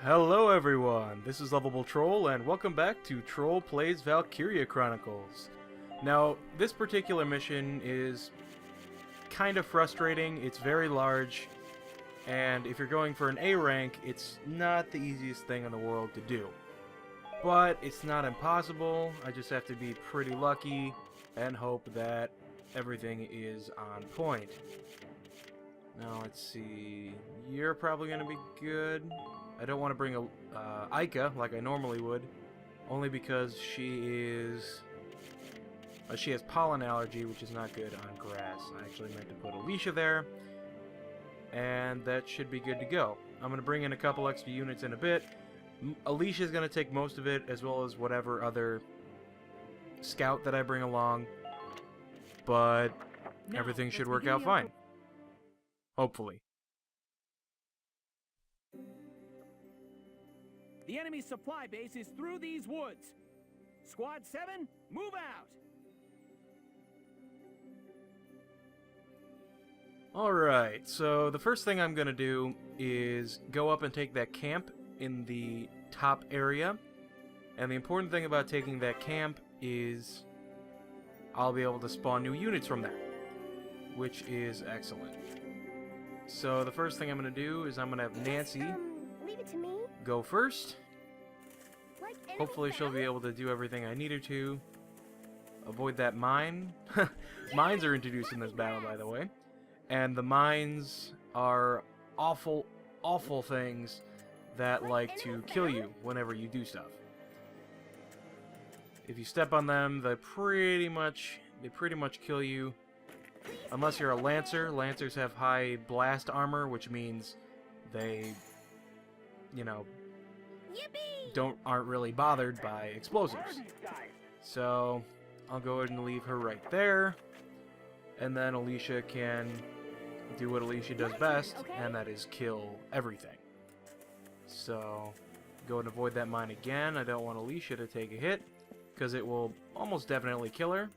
Hello everyone, this is LovableTroll and welcome back to Troll Plays Valkyria Chronicles. Now, this particular mission is kind of frustrating, it's very large, and if you're going for an A rank, it's not the easiest thing in the world to do. But it's not impossible, I just have to be pretty lucky and hope that everything is on point. Now let's see, you're probably going to be good. I don't want to bring a Aika like I normally would, only because she has pollen allergy, which is not good on grass. I actually meant to put Alicia there, and that should be good to go. I'm going to bring in a couple extra units in a bit. Alicia's going to take most of it, as well as whatever other scout that I bring along, but everything should work out fine. Hopefully. The enemy's supply base is through these woods. Squad 7, move out! Alright, so the first thing I'm going to do is go up and take that camp in the top area. And the important thing about taking that camp is I'll be able to spawn new units from there, which is excellent. So the first thing I'm going to do is I'm going to have Nancy Leave it to me. go first. Like Hopefully she'll be able to do everything I need her to. Avoid that mine. Mines are introduced in this battle, by the way. And the mines are awful, awful things that like to kill you whenever you do stuff. If you step on them, they pretty much kill you. Unless you're a Lancer. Lancers have high blast armor, which means they, you know, aren't really bothered by explosives. So I'll go ahead and leave her right there, and then Alicia can do what Alicia does best, and that is kill everything. So go and avoid that mine again. I don't want Alicia to take a hit, because it will almost definitely kill her.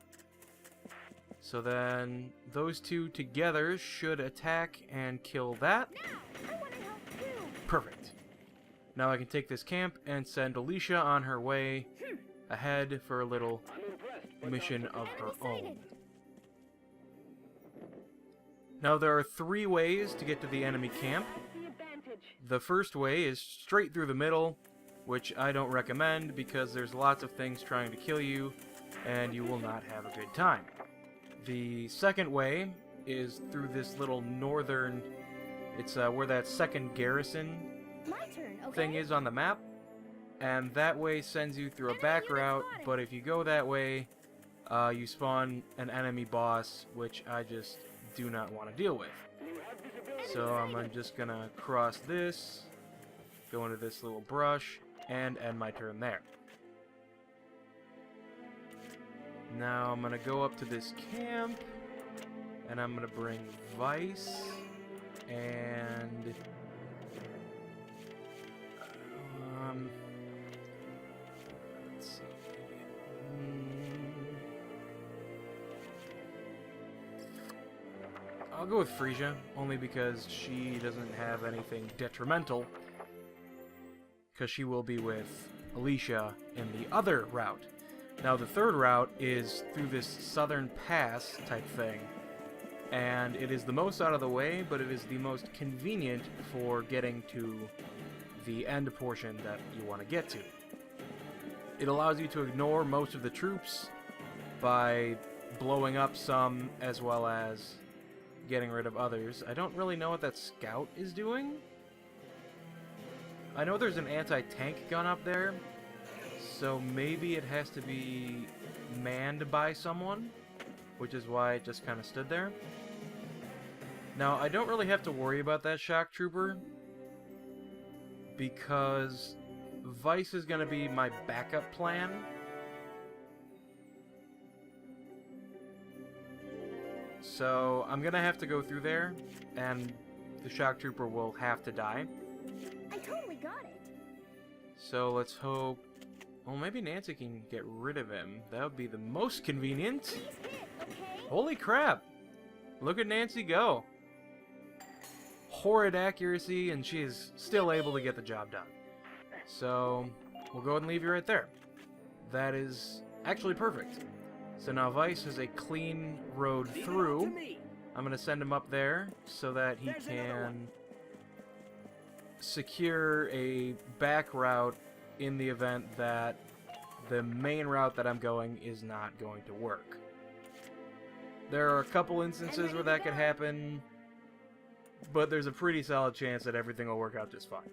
So then those two together should attack and kill that. Perfect. Now I can take this camp and send Alicia on her way ahead for a little mission of her own. Now there are 3 ways to get to the enemy camp. The first way is straight through the middle, which I don't recommend because there's lots of things trying to kill you and you will not have a good time. The second way is through this little northern, it's where that second garrison thing is on the map, and that way sends you through a back route, but if you go that way, you spawn an enemy boss, which I just do not want to deal with. So I'm just gonna cross this, go into this little brush, and end my turn there. Now I'm gonna go up to this camp, and I'm gonna bring Vice, and let's see. I'll go with Frisia, only because she doesn't have anything detrimental, because she will be with Alicia in the other route. Now the third route is through this southern pass type thing, and it is the most out of the way, but it is the most convenient for getting to the end portion that you want to get to. It allows you to ignore most of the troops by blowing up some as well as getting rid of others. I don't really know what that scout is doing. I know there's an anti-tank gun up there, so maybe it has to be manned by someone, which is why it just kind of stood there. Now, I don't really have to worry about that Shocktrooper, because Vice is going to be my backup plan. So I'm going to have to go through there, and the Shocktrooper will have to die. I totally got it. So let's hope... Well, maybe Nancy can get rid of him. That would be the most convenient. Please hit, okay? Holy crap! Look at Nancy go. horrid accuracy, and she is still able to get the job done. So we'll go ahead and leave you right there. That is actually perfect. So now Vice has a clean road through. I'm going to send him up there so that he can secure a back route in the event that the main route that I'm going is not going to work. There are a couple instances where that could happen, but there's a pretty solid chance that everything will work out just fine.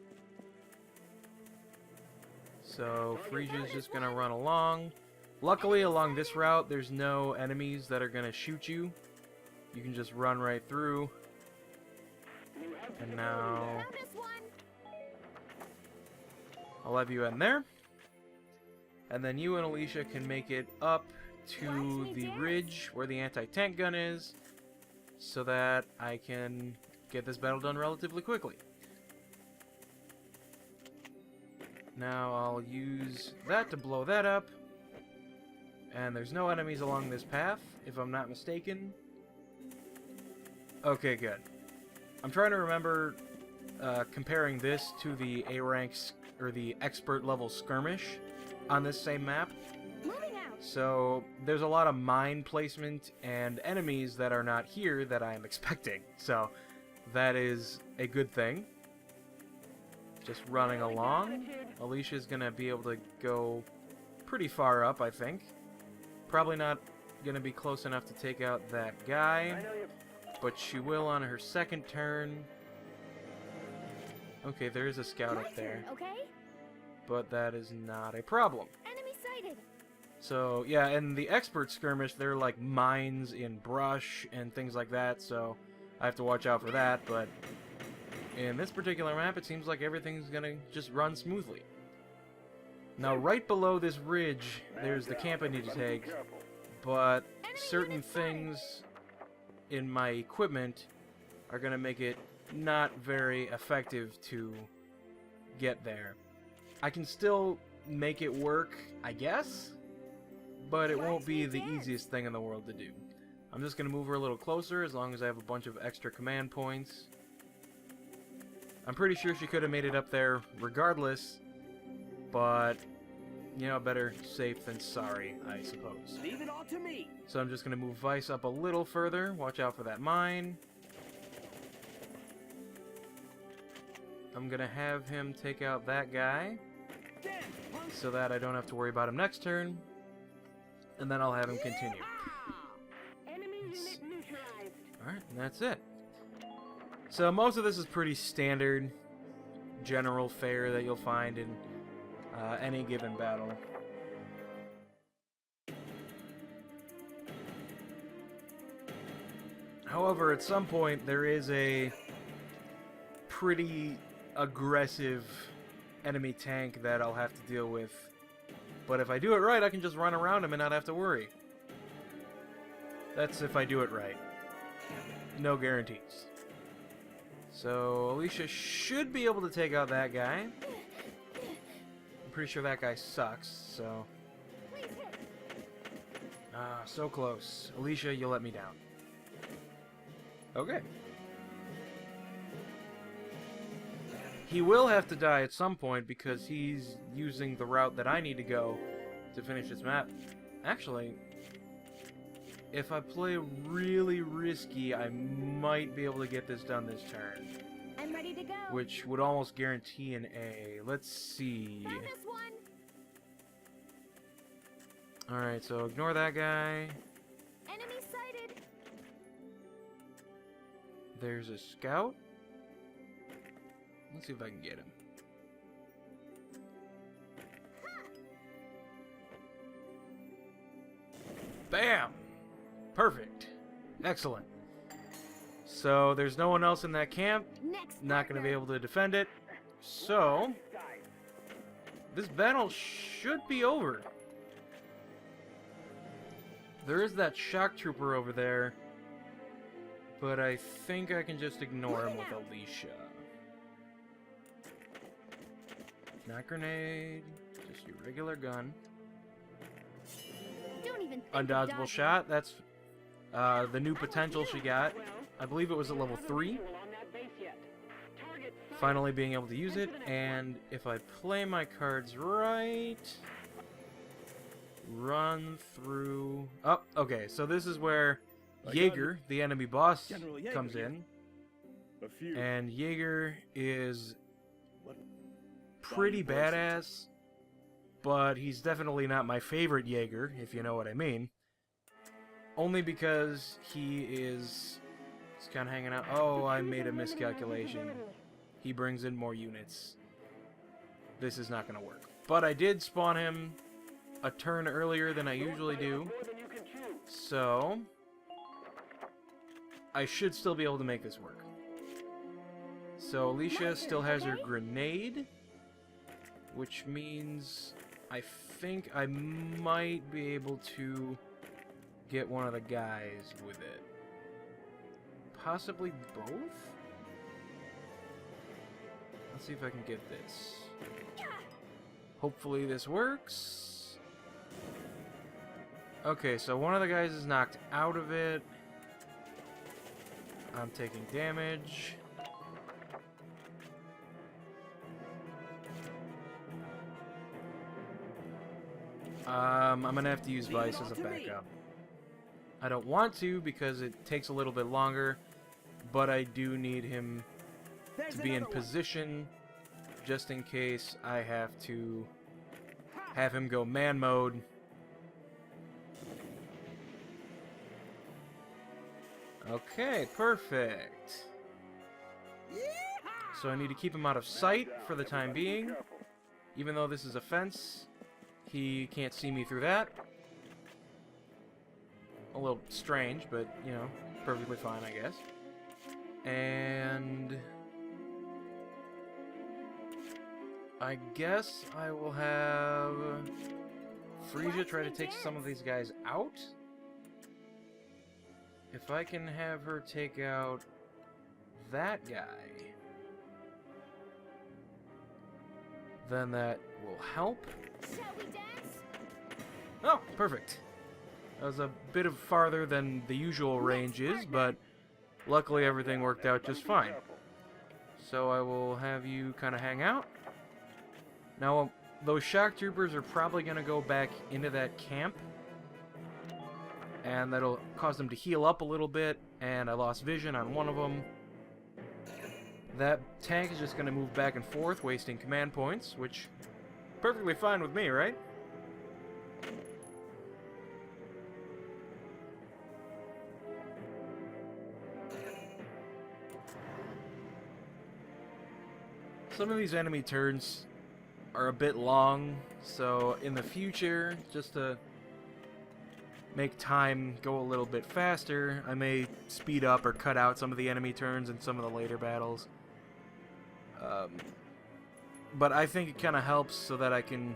So Phrygia's just going to run along. Luckily, along this route, there's no enemies that are going to shoot you. You can just run right through. And now I'll have you in there. And then you and Alicia can make it up to the ridge where the anti-tank gun is, so that I can get this battle done relatively quickly. Now I'll use that to blow that up. And there's no enemies along this path, if I'm not mistaken. Okay, good. I'm trying to remember comparing this to the A ranks or the expert level skirmish on this same map. So there's a lot of mine placement and enemies that are not here that I am expecting. So that is a good thing. Just running along. Alicia's gonna be able to go pretty far up, I think. Probably not gonna be close enough to take out that guy, but she will on her second turn. Okay, there is a scout up there. Okay? But that is not a problem. Enemy sighted. So, yeah, and the expert skirmish, they're like mines in brush and things like that, so I have to watch out for that, but in this particular map, it seems like everything's gonna just run smoothly. Now, right below this ridge, there's the camp I need to take, but certain things in my equipment are gonna make it not very effective to get there. I can still make it work, I guess, but it won't be the easiest thing in the world to do. I'm just going to move her a little closer as long as I have a bunch of extra command points. I'm pretty sure she could have made it up there regardless, but, you know, better safe than sorry, I suppose. Leave it all to me. So I'm just going to move Vice up a little further. Watch out for that mine. I'm going to have him take out that guy so that I don't have to worry about him next turn. And then I'll have him continue. Alright, and that's it. So most of this is pretty standard general fare that you'll find in any given battle. However, at some point there is a pretty aggressive enemy tank that I'll have to deal with. But if I do it right, I can just run around him and not have to worry. That's if I do it right. No guarantees. So Alicia should be able to take out that guy. I'm pretty sure that guy sucks, so... Ah, so close. Alicia, you let me down. Okay. He will have to die at some point because he's using the route that I need to go to finish this map. Actually, if I play really risky, I might be able to get this done this turn. I'm ready to go. Which would almost guarantee an A. Let's see. Found this one. Alright, so ignore that guy. Enemy sighted. There's a scout. Let's see if I can get him. Bam! Perfect. Excellent. So, there's no one else in that camp. Not going to be able to defend it. So, this battle should be over. There is that Shocktrooper over there. But I think I can just ignore him with Alicia. Not grenade, just your regular gun. Don't even think Undodgeable shot, that's the new potential she got. I believe it was at level 3. finally being able to use it, and if I play my cards right, run through... Oh, okay, so this is where Jaeger, the enemy boss, General Jaeger comes here. in, A few. and Jaeger is What? pretty badass, but he's definitely not my favorite Jaeger, if you know what I mean. Only because he's kind of hanging out. Oh, I made a miscalculation. He brings in more units. This is not going to work. But I did spawn him a turn earlier than I usually do, so I should still be able to make this work. So Alicia still has her grenade, which means I think I might be able to get one of the guys with it. Possibly both? Let's see if I can get this. Hopefully this works. Okay, so one of the guys is knocked out of it. I'm taking damage. I'm gonna have to use Vice as a backup. I don't want to because it takes a little bit longer, but I do need him to be in position just in case I have to have him go man mode. Okay, perfect. So I need to keep him out of sight for the time being. Even though this is a fence, he can't see me through that. A little strange, but, you know, perfectly fine, I guess. And I guess I will have Frisia try to take some of these guys out. If I can have her take out that guy, then that will help. Shall we dance? Oh, perfect. That was a bit of farther than the usual range is, but luckily everything worked out just fine. So I will have you kind of hang out. Now, those Shocktroopers are probably going to go back into that camp, and that'll cause them to heal up a little bit, and I lost vision on one of them. That tank is just going to move back and forth, wasting command points, which perfectly fine with me, right? Some of these enemy turns are a bit long, so in the future, just to make time go a little bit faster, I may speed up or cut out some of the enemy turns in some of the later battles. But I think it kind of helps so that I can,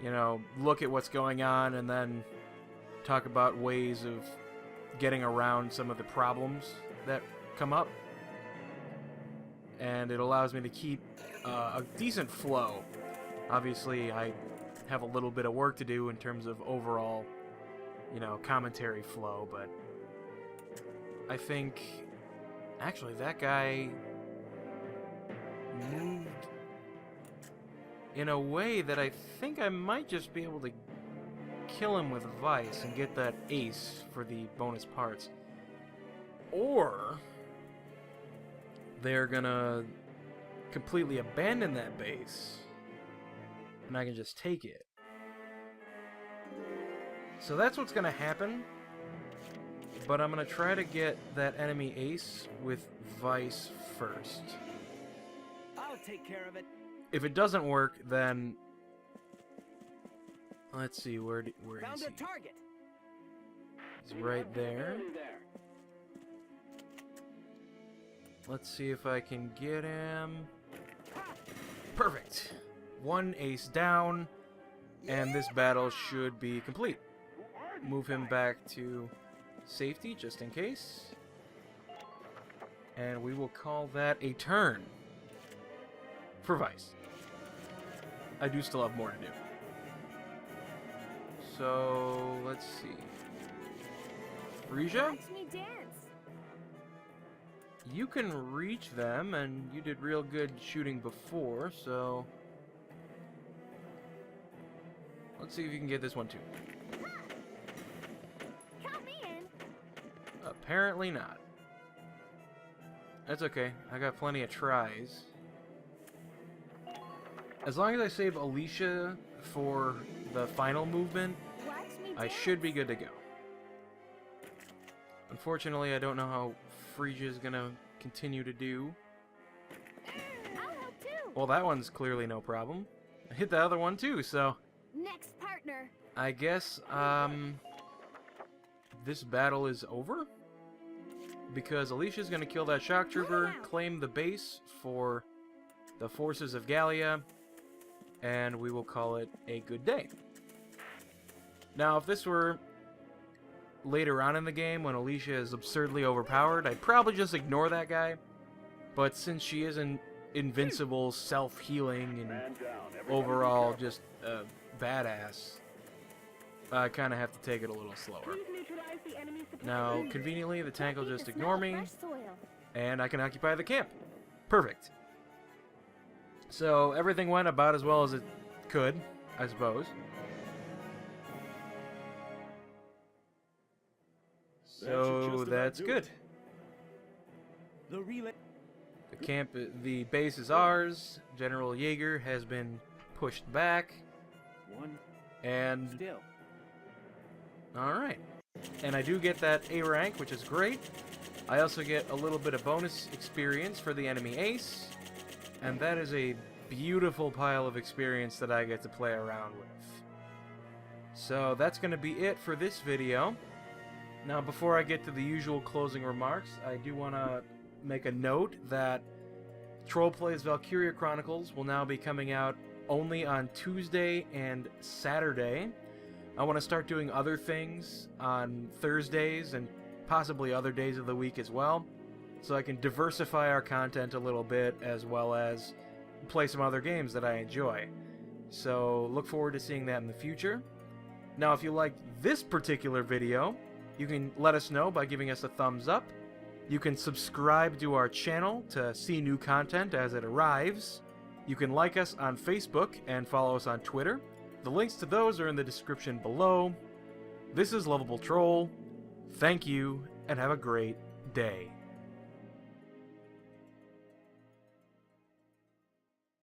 you know, look at what's going on and then talk about ways of getting around some of the problems that come up. And it allows me to keep a decent flow. Obviously, I have a little bit of work to do in terms of overall, you know, commentary flow, but I think actually that guy moved in a way that I think I might just be able to kill him with Vice and get that ace for the bonus parts. Or they're gonna completely abandon that base and I can just take it. So that's what's gonna happen, but I'm gonna try to get that enemy ace with Vice first. I'll take care of it. If it doesn't work, then let's see, where Found is a he? target. He's right there. Let's see if I can get him. Perfect. One ace down, and this battle should be complete. Move him back to safety just in case. And we will call that a turn for Vice. I do still have more to do. So, let's see. Frisia? Watch me dance. you can reach them, and you did real good shooting before, so... Let's see if you can get this one too. Count me in. Apparently not. That's okay. I got plenty of tries. As long as I save Alicia for the final movement, Watch me I dance. should be good to go. Unfortunately, I don't know how Frisia's gonna continue to do. I'll help too. Well, that one's clearly no problem. I hit the other one too, so Next partner. I guess, this battle is over. Because Alicia's gonna kill that Shocktrooper, claim the base for the forces of Gallia, and we will call it a good day. Now, if this were later on in the game when Alicia is absurdly overpowered, I'd probably just ignore that guy. But since she is an invincible, self-healing, and Man down. Everybody overall be careful. just a badass, I kind of have to take it a little slower. Please neutralize the enemy supply. Now, conveniently, the tank will Keep just the ignore smell me, of fresh soil. and I can occupy the camp. Perfect. So, everything went about as well as it could, I suppose. That should So, just about that's do good. it. The relay. The camp, the base is ours. General Jaeger has been pushed back, One and still. alright. And I do get that A rank, which is great. I also get a little bit of bonus experience for the enemy ace, and that is a beautiful pile of experience that I get to play around with. So that's going to be it for this video. Now, before I get to the usual closing remarks, I do want to make a note that Troll Plays Valkyria Chronicles will now be coming out only on Tuesday and Saturday. I want to start doing other things on Thursdays and possibly other days of the week as well, so I can diversify our content a little bit as well as play some other games that I enjoy. So look forward to seeing that in the future. Now, if you liked this particular video, you can let us know by giving us a thumbs up. You can subscribe to our channel to see new content as it arrives. You can like us on Facebook and follow us on Twitter. The links to those are in the description below. This is LovableTroll. Thank you, and have a great day.